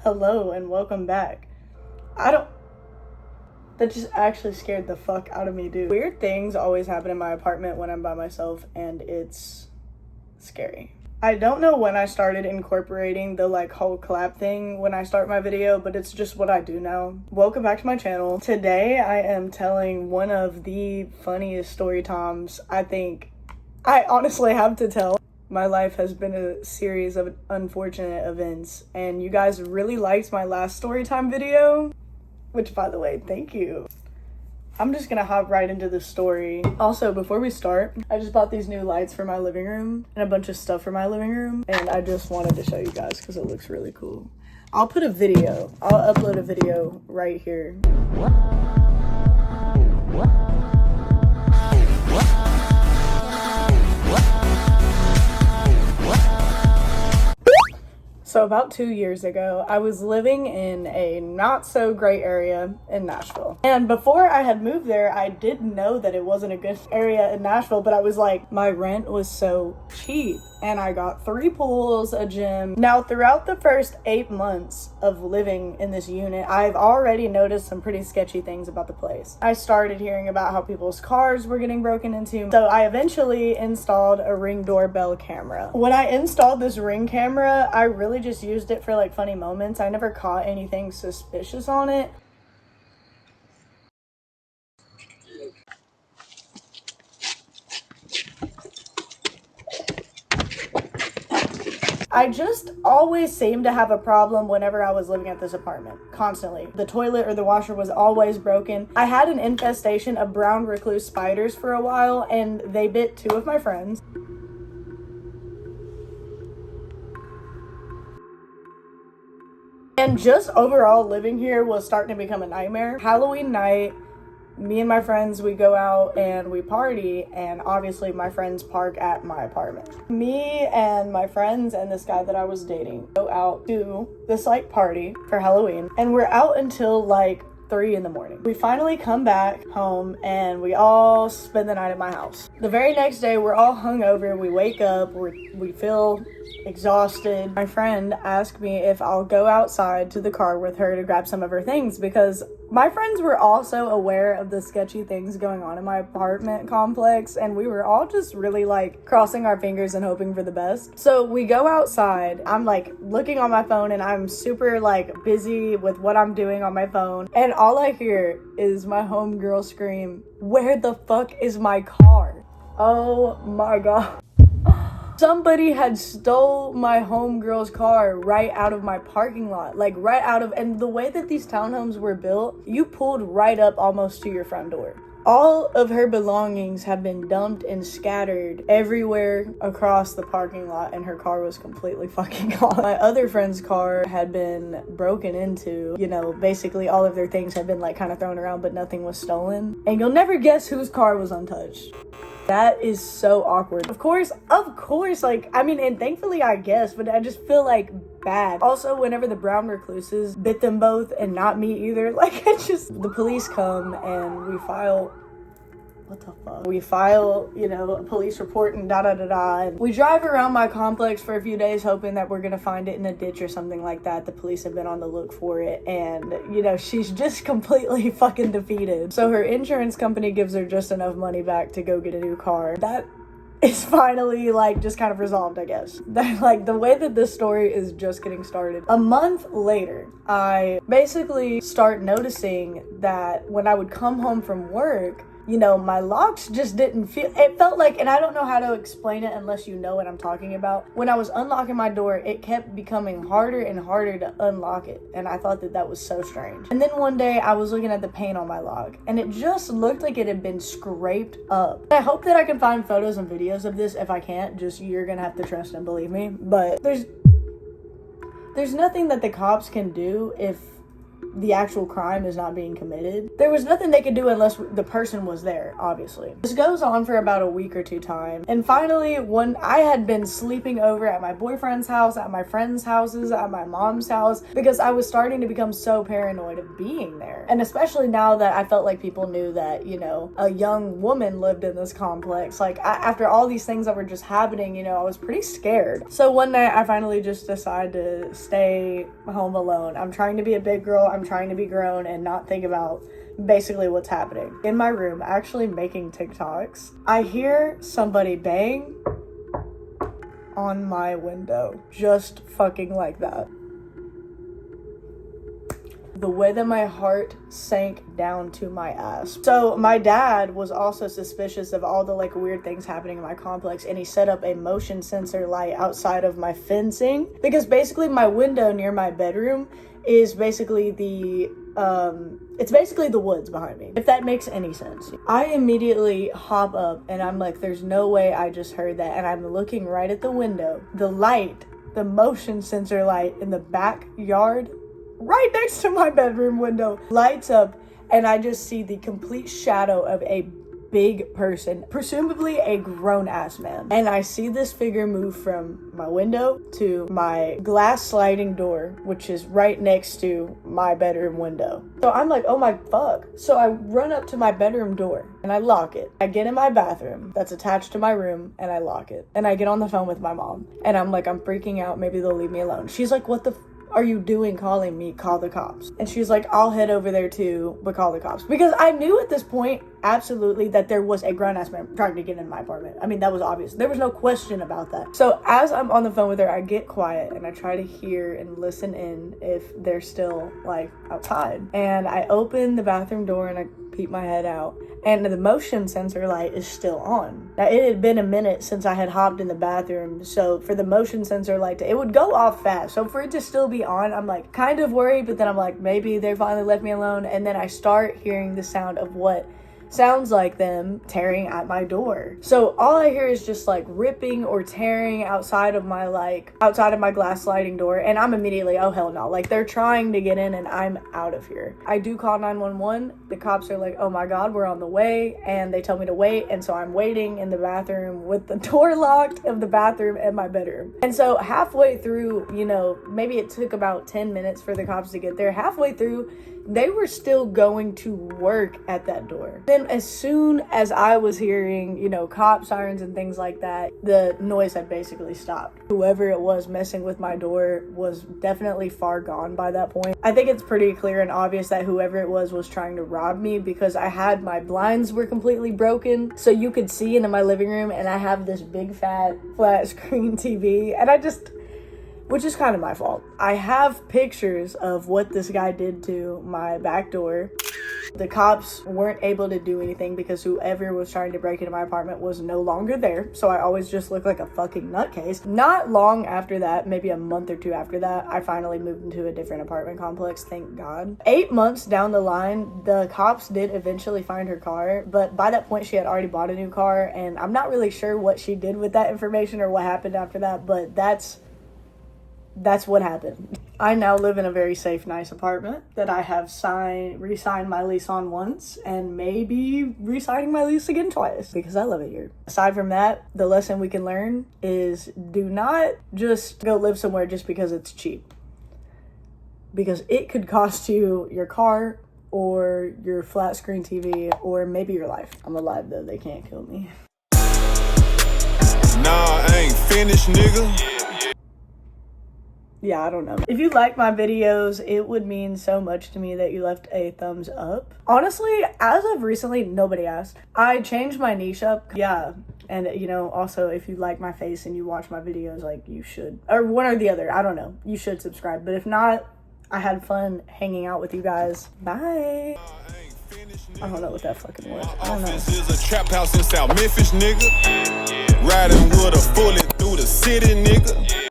Hello and welcome back. That just actually scared the fuck out of me, dude. Weird things always happen in my apartment when I'm by myself, and it's scary. I don't know when I started incorporating the whole clap thing when I start my video, but it's just what I do now. Welcome back to my channel. Today I am telling one of the funniest story times I think I honestly have to tell. My life has been a series of unfortunate events, and you guys really liked my last story time video, which, by the way, thank you. I'm just gonna hop right into the story. Also, before we start, I just bought these new lights for my living room and a bunch of stuff for my living room, and I just wanted to show you guys because it looks really cool. I'll upload a video right here. So about 2 years ago, I was living in a not so great area in Nashville. And before I had moved there, I did know that it wasn't a good area in Nashville, but I was like, my rent was so cheap. And I got 3 pools, a gym. Now, throughout the first 8 months of living in this unit, I've already noticed some pretty sketchy things about the place. I started hearing about how people's cars were getting broken into. So I eventually installed a Ring doorbell camera. When I installed this Ring camera, I really just used it for funny moments. I never caught anything suspicious on it. I just always seemed to have a problem whenever I was living at this apartment, constantly. The toilet or the washer was always broken. I had an infestation of brown recluse spiders for a while, and they bit 2 of my friends. And just overall living here was starting to become a nightmare. Halloween night, me and my friends, we go out and we party, and obviously my friends park at my apartment. Me and my friends and this guy that I was dating go out to this party for Halloween, and we're out until 3 in the morning. We finally come back home and we all spend the night at my house. The very next day, we're all hungover. We wake up, we feel exhausted. My friend asked me if I'll go outside to the car with her to grab some of her things, because my friends were also aware of the sketchy things going on in my apartment complex, and we were all just really crossing our fingers and hoping for the best. So we go outside. I'm looking on my phone, and I'm super busy with what I'm doing on my phone, and all I hear is my homegirl scream, "Where the fuck is my car?" Oh my god. Somebody had stole my homegirl's car right out of my parking lot. And the way that these townhomes were built, you pulled right up almost to your front door. All of her belongings had been dumped and scattered everywhere across the parking lot, and her car was completely fucking gone. My other friend's car had been broken into. Basically all of their things had been kind of thrown around, but nothing was stolen. And you'll never guess whose car was untouched. That is so awkward. Of course, and thankfully I guess, but I just feel bad. Also, whenever the brown recluses bit them both, and not me either, the police come and we file, a police report and and we drive around my complex for a few days hoping that we're gonna find it in a ditch or something like that. The police have been on the look for it, and she's just completely fucking defeated. So her insurance company gives her just enough money back to go get a new car. That is finally just kind of resolved, I guess. The way that this story is just getting started. A month later, I basically start noticing that when I would come home from work, my locks just didn't feel, it felt and I don't know how to explain it unless you know what I'm talking about. When I was unlocking my door, it kept becoming harder and harder to unlock it, and I thought that was so strange. And then one day I was looking at the paint on my lock, and it just looked like it had been scraped up. I hope that I can find photos and videos of this. If I can't, you're gonna have to trust and believe me. But there's nothing that the cops can do if the actual crime is not being committed, there was nothing they could do unless the person was there, obviously. This goes on for about a week or two time. And finally, when I had been sleeping over at my boyfriend's house, at my friends' houses, at my mom's house, because I was starting to become so paranoid of being there. And especially now that I felt like people knew that, you know, a young woman lived in this complex. Like, after all these things that were just happening, you know, I was pretty scared. So one night I finally just decided to stay home alone. I'm trying to be a big girl. I'm trying to be grown and not think about basically what's happening. In my room, actually making TikToks, I hear somebody bang on my window. Just fucking like that. The way that my heart sank down to my ass. So my dad was also suspicious of all the like weird things happening in my complex, and he set up a motion sensor light outside of my fencing, because basically my window near my bedroom is basically it's basically the woods behind me, if that makes any sense. I immediately hop up and I'm like, there's no way I just heard that. And I'm looking right at the window. The light, the motion sensor light in the backyard right next to my bedroom window lights up, and I just see the complete shadow of a big person, presumably a grown-ass man. And I see this figure move from my window to my glass sliding door, which is right next to my bedroom window. So I'm like, oh my fuck. So I run up to my bedroom door and I lock it. I get in my bathroom that's attached to my room and I lock it. And I get on the phone with my mom and I'm like, I'm freaking out. Maybe they'll leave me alone. She's like, what the are you doing calling me? Call the cops. And she's like, I'll head over there too, but call the cops. Because I knew at this point, absolutely, that there was a grown-ass man trying to get in my apartment. I mean, that was obvious. There was no question about that. So as I'm on the phone with her, I get quiet and I try to hear and listen in if they're still like outside. And I open the bathroom door and I peek my head out, and the motion sensor light is still on. Now, it had been a minute since I had hopped in the bathroom, so for the motion sensor light it would go off fast. So for it to still be on, I'm like kind of worried, but then I'm like, maybe they finally left me alone. And then I start hearing the sound of what sounds like them tearing at my door. So all I hear is just like ripping or tearing outside of my glass sliding door, and I'm immediately, oh hell no, like they're trying to get in and I'm out of here. I do call 911. The cops are like, oh my god, we're on the way, and they tell me to wait. And so I'm waiting in the bathroom with the door locked of the bathroom and my bedroom. And so halfway through, you know, maybe it took about 10 minutes for the cops to get there. Halfway through, they were still going to work at that door. Then as soon as I was hearing, you know, cop sirens and things like that, the noise had basically stopped. Whoever it was messing with my door was definitely far gone by that point. I think it's pretty clear and obvious that whoever it was trying to rob me, because I had my blinds were completely broken, so you could see into my living room, and I have this big fat flat screen TV, and which is kind of my fault. I have pictures of what this guy did to my back door. The cops weren't able to do anything because whoever was trying to break into my apartment was no longer there. So I always just look like a fucking nutcase. Not long after that, maybe a month or two after that, I finally moved into a different apartment complex, thank God. 8 months down the line, the cops did eventually find her car, but by that point she had already bought a new car, and I'm not really sure what she did with that information or what happened after that, but that's what happened. I now live in a very safe, nice apartment that I have re-signed my lease on once, and maybe re-signing my lease again twice, because I love it here. Aside from that, the lesson we can learn is do not just go live somewhere just because it's cheap, because it could cost you your car or your flat screen TV or maybe your life. I'm alive though, they can't kill me. Nah, I ain't finished, nigga. Yeah, I don't know. If you like my videos, it would mean so much to me that you left a thumbs up. Honestly, as of recently, nobody asked. I changed my niche up. Yeah. And, you know, also, if you like my face and you watch my videos, like, you should. Or one or the other. I don't know. You should subscribe. But if not, I had fun hanging out with you guys. Bye. I don't know what that fucking was. I don't know. This is a trap house in South Memphis, nigga. Riding with a bullet through the city, nigga.